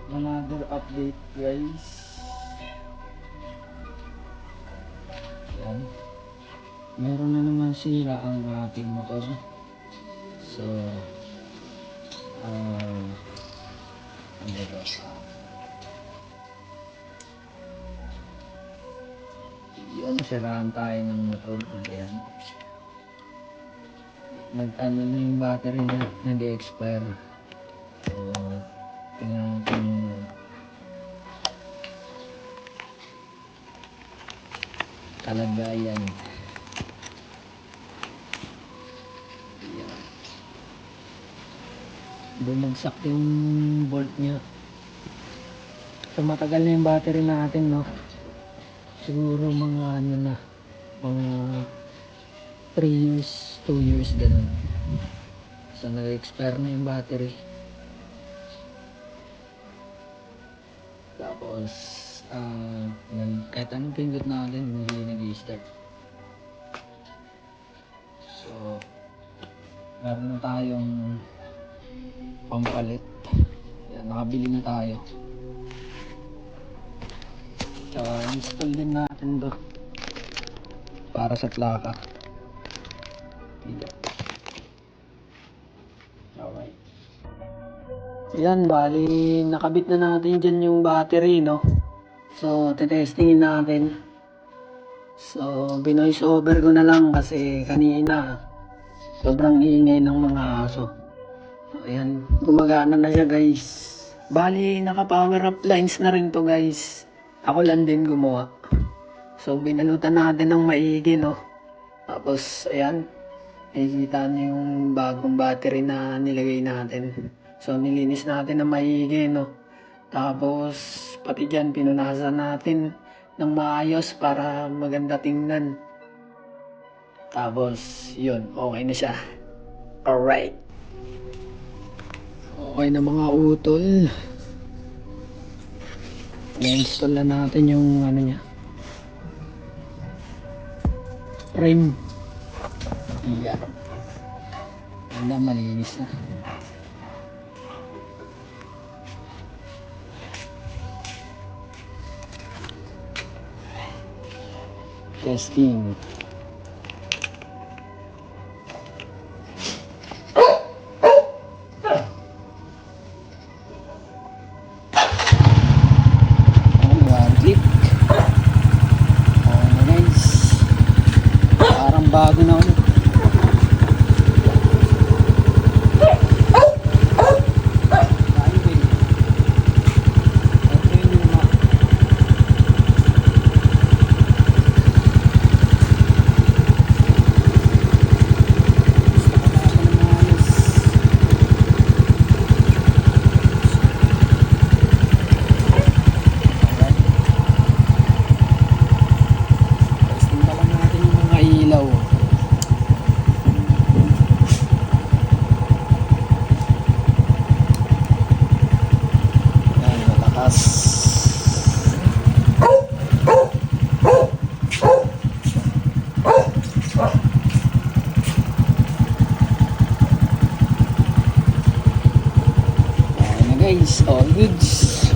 Another update guys. Yan. Meron na naman sira ang ating motor. So, ano ba? Yun, siraan tayo ng motor. Ayan. Nag-ano na yung battery na nag-expire. So, tingnan natin yung kalagayan. Ayan. Bumagsak yung bolt nya. So, matagal na yung battery natin, no? Siguro mga ano na, mga 3 years, 2 years, ganun. So, nag-expire na yung battery. Tapos, kahit anong pindot natin, hindi nag-i-start. So, meron na tayong pampalit. Yan, nakabili na tayo. Tsaka, install din natin to para sa plaka. Okay. Yan, bali nakabit na natin dyan yung battery, no? So, tetestingin natin. So, binoise over ko na lang kasi kanina sobrang ingay ng mga aso. So, ayan, gumagana na siya guys. Bali, naka-power up lines na rin to guys. Ako lang din gumawa. So, binalutan natin ng maigi, no? Tapos, ayan, nakikita niyo yung bagong battery na nilagay natin. So, nilinis natin ng maigi, no? Tapos, pati dyan, pinunasan natin ng maayos para maganda tingnan. Tapos, yun, okay na siya. Alright. Okay na mga utol. I-install na natin yung ano niya. Frame. Yan. Wala, malinis na. Testing. One click. Okay na guys. Parang bago na ulit. Guys, all goods.